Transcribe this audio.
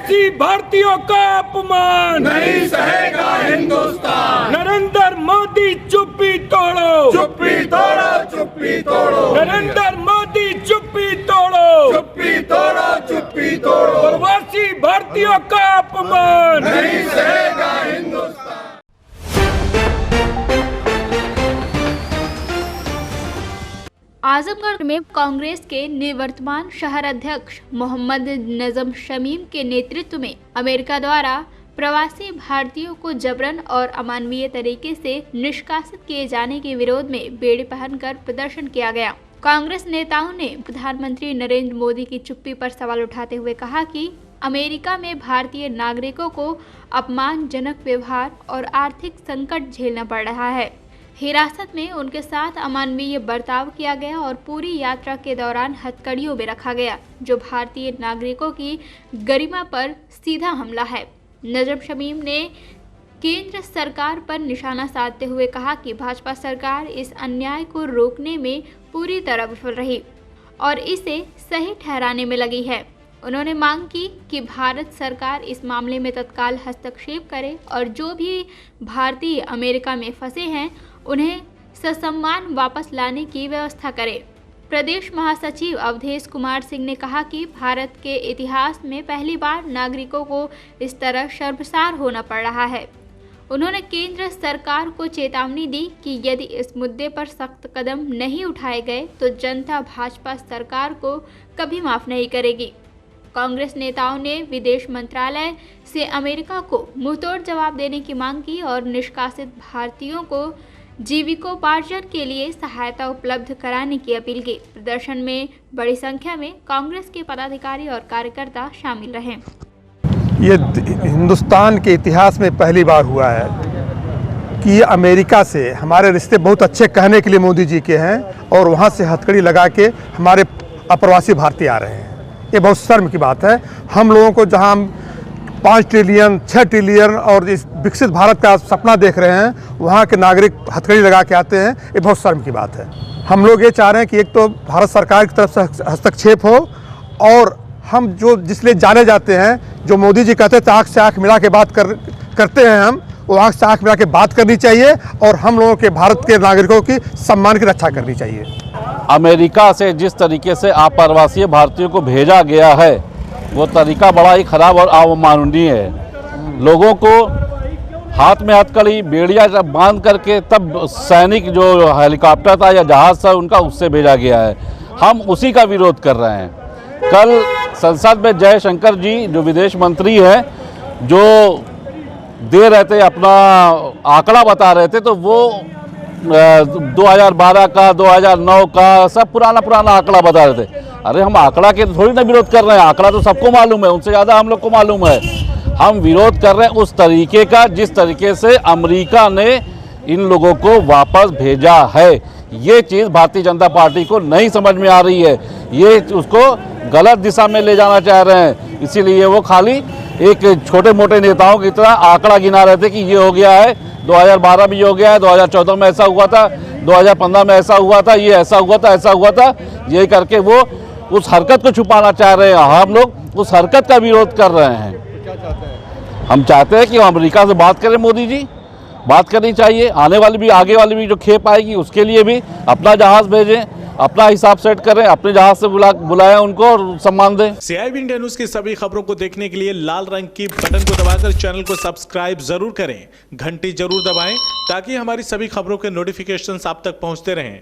प्रवासी भारतीयों का अपमान नहीं सहेगा हिंदुस्तान। नरेंद्र मोदी चुप्पी तोड़ो, चुप्पी तोड़ो, चुप्पी तोड़ो, नरेंद्र मोदी चुप्पी तोड़ो, चुप्पी तोड़ो, चुप्पी तोड़ो, प्रवासी भारतीयों का अपमान नहीं सहेगा हिंदुस्तान। आजमगढ़ में कांग्रेस के निवर्तमान शहर अध्यक्ष मोहम्मद नजम शमीम के नेतृत्व में अमेरिका द्वारा प्रवासी भारतीयों को जबरन और अमानवीय तरीके से निष्कासित किए जाने के विरोध में बेड़ी पहनकर प्रदर्शन किया गया। कांग्रेस नेताओं ने प्रधानमंत्री नरेंद्र मोदी की चुप्पी पर सवाल उठाते हुए कहा कि अमेरिका में भारतीय नागरिकों को अपमानजनक व्यवहार और आर्थिक संकट झेलना पड़ रहा है। हिरासत में उनके साथ अमानवीय बर्ताव किया गया और पूरी यात्रा के दौरान हथकड़ियों में रखा गया, जो भारतीय नागरिकों की गरिमा पर सीधा हमला है। नजम शमीम ने केंद्र सरकार पर निशाना साधते हुए कहा कि भाजपा सरकार इस अन्याय को रोकने में पूरी तरह विफल रही और इसे सही ठहराने में लगी है। उन्होंने मांग की कि भारत सरकार इस मामले में तत्काल हस्तक्षेप करे और जो भी भारतीय अमेरिका में फंसे हैं उन्हें ससम्मान वापस लाने की व्यवस्था करे। प्रदेश महासचिव अवधेश कुमार सिंह ने कहा कि भारत के इतिहास में पहली बार नागरिकों को इस तरह शर्मसार होना पड़ रहा है। उन्होंने केंद्र सरकार को चेतावनी दी कि यदि इस मुद्दे पर सख्त कदम नहीं उठाए गए तो जनता भाजपा सरकार को कभी माफ नहीं करेगी। कांग्रेस नेताओं ने विदेश मंत्रालय से अमेरिका को मुंहतोड़ जवाब देने की मांग की और निष्कासित भारतीयों को जीविकोपार्जन के लिए सहायता उपलब्ध कराने की अपील की। प्रदर्शन में बड़ी संख्या में कांग्रेस के पदाधिकारी और कार्यकर्ता शामिल रहे। ये हिंदुस्तान के इतिहास में पहली बार हुआ है कि अमेरिका से हमारे रिश्ते बहुत अच्छे कहने के लिए मोदी जी के हैं और वहाँ से हथकड़ी लगा के हमारे अप्रवासी भारतीय आ रहे हैं। ये बहुत शर्म की बात है। हम लोगों को जहाँ 5 ट्रिलियन 6 ट्रिलियन और इस विकसित भारत का सपना देख रहे हैं, वहाँ के नागरिक हथकड़ी लगा के आते हैं। ये बहुत शर्म की बात है। हम लोग ये चाह रहे हैं कि एक तो भारत सरकार की तरफ से हस्तक्षेप हो और हम जो जिसलिए जाने जाते हैं, जो मोदी जी कहते थे आँख से आँख मिला के बात करते हैं, हम वो आँख से आँख मिला के बात करनी चाहिए और हम लोगों के भारत के नागरिकों की सम्मान की रक्षा करनी चाहिए। अमेरिका से जिस तरीके से अप्रवासी भारतीयों को भेजा गया है वो तरीका बड़ा ही खराब और अवमाननीय है। लोगों को हाथ में हथकड़ी बेड़िया बांध करके तब सैनिक जो हेलीकॉप्टर था या जहाज़ था उनका उससे भेजा गया है। हम उसी का विरोध कर रहे हैं। कल संसद में जयशंकर जी जो विदेश मंत्री हैं, जो दे रहे थे अपना आंकड़ा बता रहे थे, तो वो 2012 का 2009 का सब पुराना आंकड़ा बता रहे थे। अरे हम आंकड़ा के थोड़ी ना विरोध कर रहे हैं, आंकड़ा तो सबको मालूम है, उनसे ज़्यादा हम लोग को मालूम है। हम विरोध कर रहे हैं उस तरीके का जिस तरीके से अमेरिका ने इन लोगों को वापस भेजा है। ये चीज़ भारतीय जनता पार्टी को नहीं समझ में आ रही है। ये उसको गलत दिशा में ले जाना चाह रहे हैं, इसीलिए वो खाली एक छोटे मोटे नेताओं की तरह आंकड़ा गिना रहे थे कि ये हो गया है, 2012 में ये हो गया है, 2014 में ऐसा हुआ था, 2015 में ऐसा हुआ था, ये ऐसा हुआ था, ऐसा हुआ था। यही करके वो उस हरकत को छुपाना चाह रहे हैं। हम लोग उस हरकत का विरोध कर रहे हैं। हम चाहते हैं कि अमेरिका से बात करें, मोदी जी बात करनी चाहिए। आगे वाली भी जो खेप आएगी उसके लिए भी अपना जहाज़ भेजें, अपना हिसाब सेट करें, अपने जहाज से बुलाएं उनको और सम्मान दें। CIB इंडिया न्यूज की सभी खबरों को देखने के लिए लाल रंग की बटन को दबाकर चैनल को सब्सक्राइब जरूर करें, घंटी जरूर दबाएं ताकि हमारी सभी खबरों के नोटिफिकेशंस आप तक पहुंचते रहें।